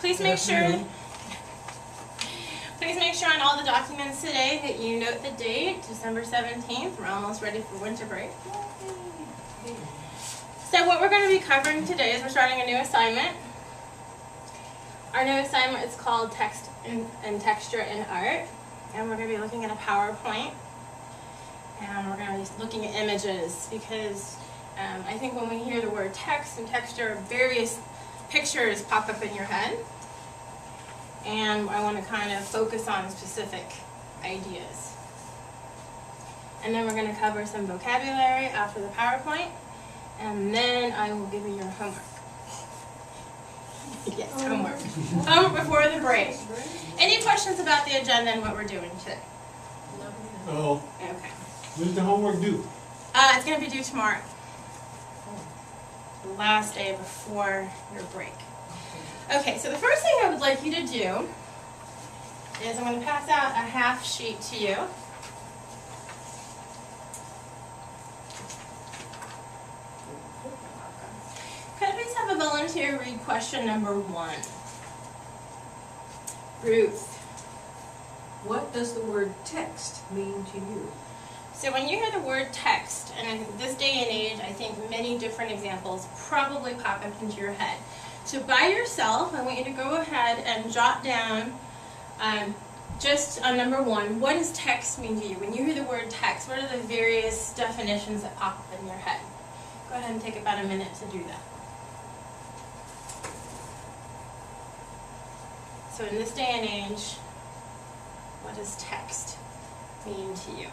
Please make sure on all the documents today that you note the date, December 17th. We're almost ready for winter break. So what we're going to be covering today is we're starting a new assignment. Our new assignment is called Text and Texture in Art. And we're going to be looking at a PowerPoint. And we're going to be looking at images because I think when we hear the word text and texture, various pictures pop up in your head. And I want to kind of focus on specific ideas. And then we're going to cover some vocabulary after the PowerPoint. And then I will give you your homework. Yes, homework. Homework before the break. Any questions about the agenda and what we're doing today? Oh. Okay. When's the homework due? It's going to be due tomorrow. The last day before your break. Okay, so the first thing I would like you to do is I'm going to pass out a half sheet to you. Could I please have a volunteer read question number 1? Ruth. What does the word text mean to you? So when you hear the word text, and in this day and age, I think many different examples probably pop up into your head. So by yourself, I want you to go ahead and jot down just on number 1, what does text mean to you? When you hear the word text, what are the various definitions that pop up in your head? Go ahead and take about a minute to do that. So in this day and age, what does text mean to you?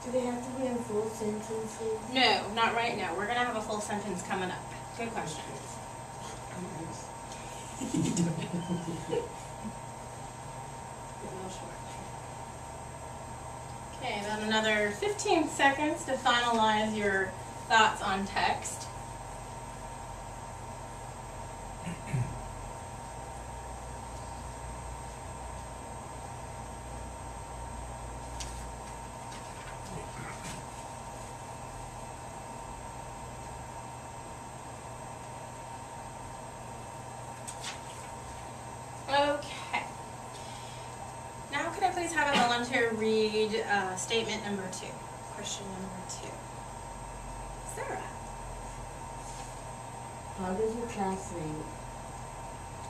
Do they have to be in full sentences? No, not right now. We're going to have a full sentence coming up. Good question. Okay, about another 15 seconds to finalize your thoughts on text. Okay. Now could I please have a volunteer read statement number 2, question number 2. Sarah. How does your classmate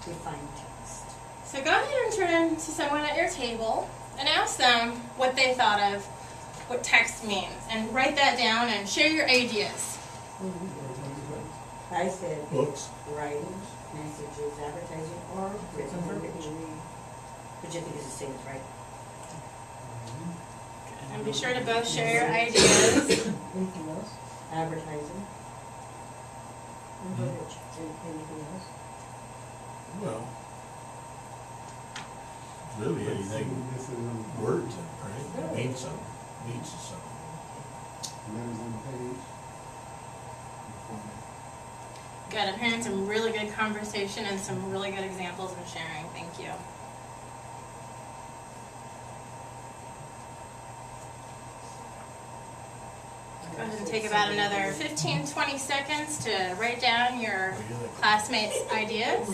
define text? So go ahead and turn to someone at your table and ask them what they thought of what text means. And write that down and share your ideas. I said Books. writing, messages, advertising, or written information. Which I think is the same, right? And be sure to both share your ideas. Anything else? Advertising. Anything else? Well, really anything words in it, right? It means something. Means something. Letters on the page. Good. I'm hearing some really good conversation and some really good examples and sharing. Thank you. Go ahead and take about another 15-20 seconds to write down your classmates' ideas.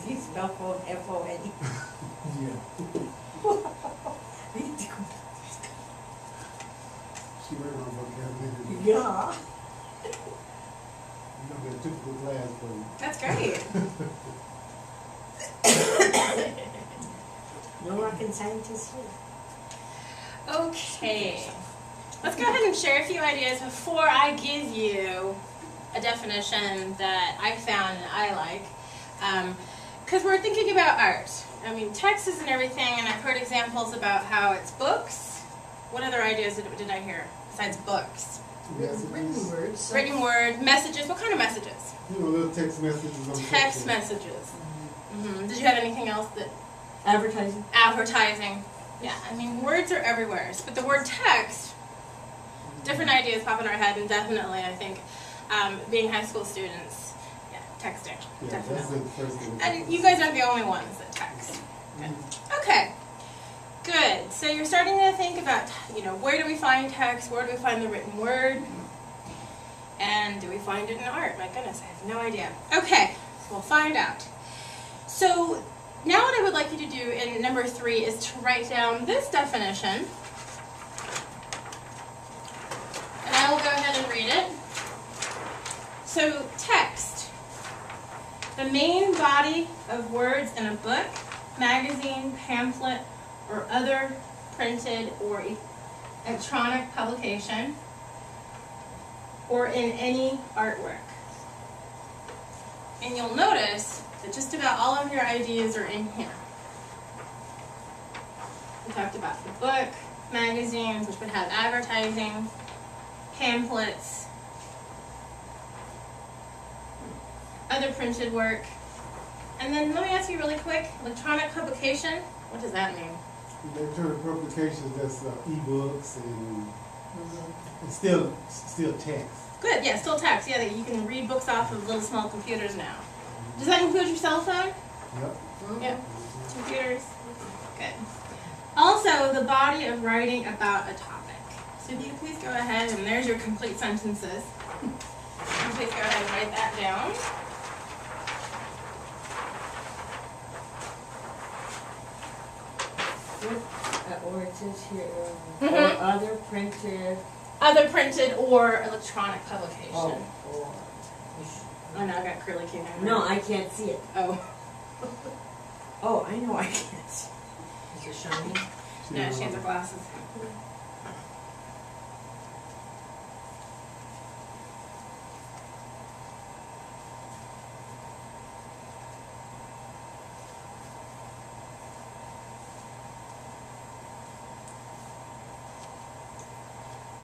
He spelled F-O-N-E. She read my vocabulary. Yeah. You know, the typical class for you. That's great. No rocket scientists here. Okay. Let's go ahead and share a few ideas before I give you a definition that I found and I like. Because we're thinking about art. I mean, text isn't everything, and I've heard examples about how it's books. What other ideas did I hear besides books? Written words. Written word, messages. What kind of messages? You know, little text messages on Text Facebook. messages. Did you have anything else that Advertising. advertising? Yeah, I mean words are everywhere, but the word text, different ideas pop in our head, and definitely I think being high school students, yeah, texting, Yeah, that's the definitely. first thing. And you guys aren't the only ones that text. Good. Okay. Good. So you're starting to think about, where do we find text? Where do we find the written word? And do we find it in art? My goodness, I have no idea. Okay, so we'll find out. So now what I would like you to do in number 3 is to write down this definition. And I will go ahead and read it. So text. The main body of words in a book, magazine, pamphlet, or other printed or electronic publication, or in any artwork. And you'll notice that just about all of your ideas are in here. We talked about the book, magazines, which would have advertising, pamphlets, other printed work. And then let me ask you really quick, electronic publication, what does that mean? Electronic publications, that's e-books and it's still text. Good, yeah, still text. Yeah, that you can read books off of little small computers now. Does that include your cell phone? Yep. Yep. Computers. Good. Also, the body of writing about a topic. So if you please go ahead, and there's your complete sentences. And please go ahead and write that down. Or it says here, Mhm. or other printed. Other printed or electronic publication. Or. Oh, no, I got curly Q now. No, I can't see it. Oh, Oh, I know I can't see. Is it shiny? no, she has her glasses.